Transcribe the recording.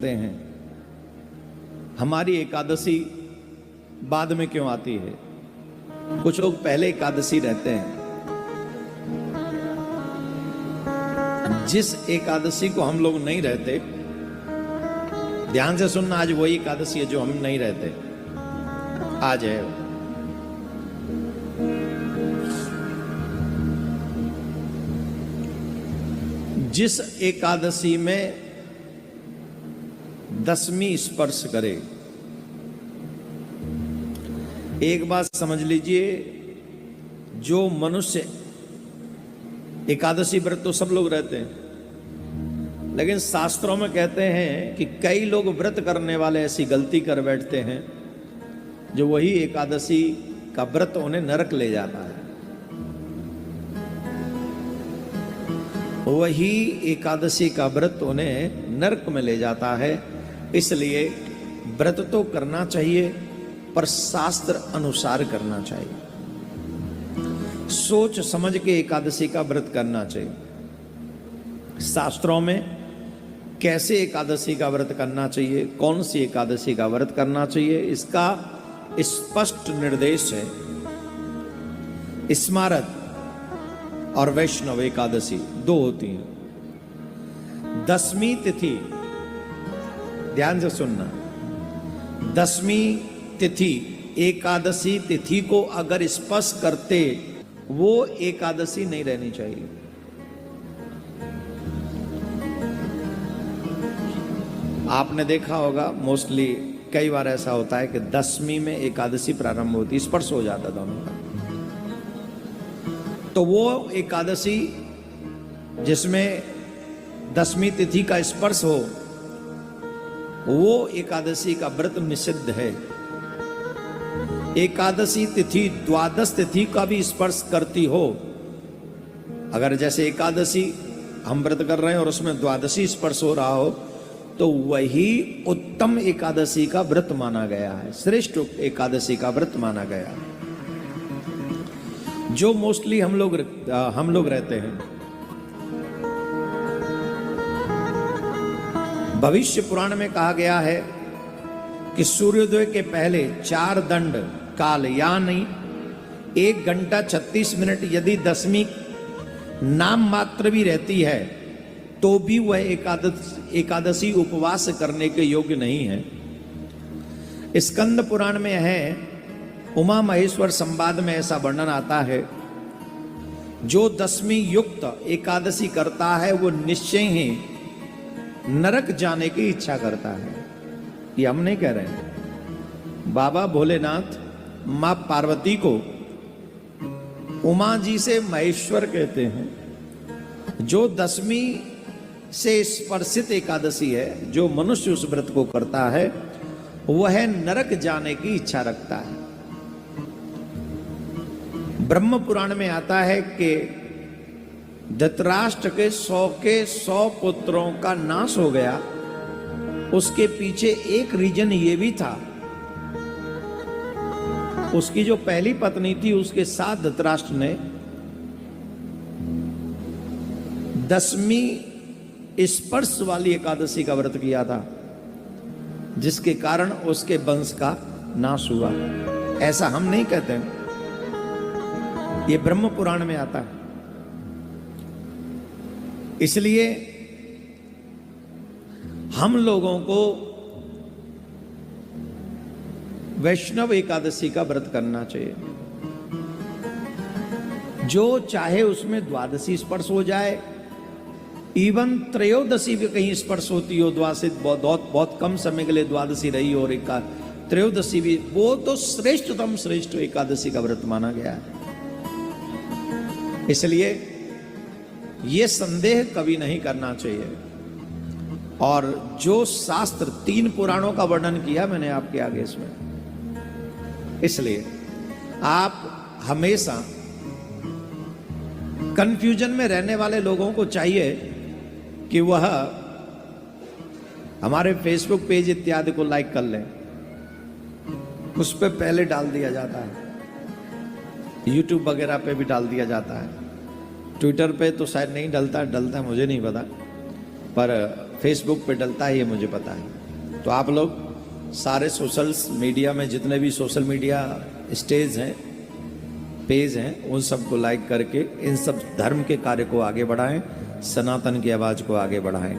हैं हमारी एकादशी बाद में क्यों आती है। कुछ लोग पहले एकादशी रहते हैं। जिस एकादशी को हम लोग नहीं रहते, ध्यान से सुनना, आज वही एकादशी है जो हम नहीं रहते। आज है जिस एकादशी में दसवीं स्पर्श करे। एक बात समझ लीजिए, जो मनुष्य एकादशी व्रत तो सब लोग रहते हैं, लेकिन शास्त्रों में कहते हैं कि कई लोग व्रत करने वाले ऐसी गलती कर बैठते हैं जो वही एकादशी का व्रत उन्हें नरक ले जाता है। वही एकादशी का व्रत उन्हें नरक में ले जाता है। इसलिए व्रत तो करना चाहिए, पर शास्त्र अनुसार करना चाहिए। सोच समझ के एकादशी का व्रत करना चाहिए। शास्त्रों में कैसे एकादशी का व्रत करना चाहिए, कौन सी एकादशी का व्रत करना चाहिए, इसका स्पष्ट निर्देश है। स्मारत और वैष्णव एकादशी दो होती हैं। दसवीं तिथि, ध्यान से सुनना, दसवीं तिथि एकादशी तिथि को अगर स्पर्श करते, वो एकादशी नहीं रहनी चाहिए। आपने देखा होगा, मोस्टली कई बार ऐसा होता है कि दसवीं में एकादशी प्रारंभ होती, स्पर्श हो जाता दोनों का। तो वो एकादशी जिसमें दसवीं तिथि का स्पर्श हो, वो एकादशी का व्रत निषिद्ध है। एकादशी तिथि द्वादश तिथि का भी स्पर्श करती हो, अगर जैसे एकादशी हम व्रत कर रहे हैं और उसमें द्वादशी स्पर्श हो रहा हो, तो वही उत्तम एकादशी का व्रत माना गया है, श्रेष्ठ एकादशी का व्रत माना गया है। जो मोस्टली हम लोग रहते हैं। भविष्य पुराण में कहा गया है कि सूर्योदय के पहले 4 दंड काल यानी 1 घंटा 36 मिनट यदि दसवीं नाम मात्र भी रहती है, तो भी वह एकादशी उपवास करने के योग्य नहीं है। स्कंद पुराण में है, उमा महेश्वर संवाद में ऐसा वर्णन आता है, जो दसवीं युक्त एकादशी करता है वो निश्चय ही नरक जाने की इच्छा करता है। ये हम नहीं कह रहे हैं। बाबा भोलेनाथ मां पार्वती को उमा जी से महेश्वर कहते हैं। जो दसवीं से स्पर्शित एकादशी है, जो मनुष्य उस व्रत को करता है, वह नरक जाने की इच्छा रखता है। ब्रह्म पुराण में आता है कि धृतराष्ट्र के 100 पुत्रों का नाश हो गया। उसके पीछे एक रीजन ये भी था, उसकी जो पहली पत्नी थी, उसके साथ धृतराष्ट्र ने दसवीं स्पर्श वाली एकादशी का व्रत किया था, जिसके कारण उसके वंश का नाश हुआ। ऐसा हम नहीं कहते हैं, ये ब्रह्म पुराण में आता है। इसलिए हम लोगों को वैष्णव एकादशी का व्रत करना चाहिए। जो चाहे उसमें द्वादशी स्पर्श हो जाए, इवन त्रयोदशी भी कहीं स्पर्श होती हो, द्वादशी बहुत कम समय के लिए द्वादशी रही हो, और त्रयोदशी भी, वो तो श्रेष्ठतम श्रेष्ठ एकादशी का व्रत माना गया है। इसलिए ये संदेह कभी नहीं करना चाहिए। और जो शास्त्र 3 पुराणों का वर्णन किया मैंने आपके आगे इसमें, इसलिए आप हमेशा कंफ्यूजन में रहने वाले लोगों को चाहिए कि वह हमारे फेसबुक पेज इत्यादि को लाइक कर लें। उस पर पहले डाल दिया जाता है, यूट्यूब वगैरह पे भी डाल दिया जाता है। ट्विटर पे तो शायद नहीं डलता है मुझे नहीं पता, पर फेसबुक पे डलता है, ये मुझे पता है। तो आप लोग सारे सोशल मीडिया में जितने भी सोशल मीडिया स्टेज हैं, पेज हैं, उन सबको लाइक करके इन सब धर्म के कार्य को आगे बढ़ाएं, सनातन की आवाज को आगे बढ़ाएं।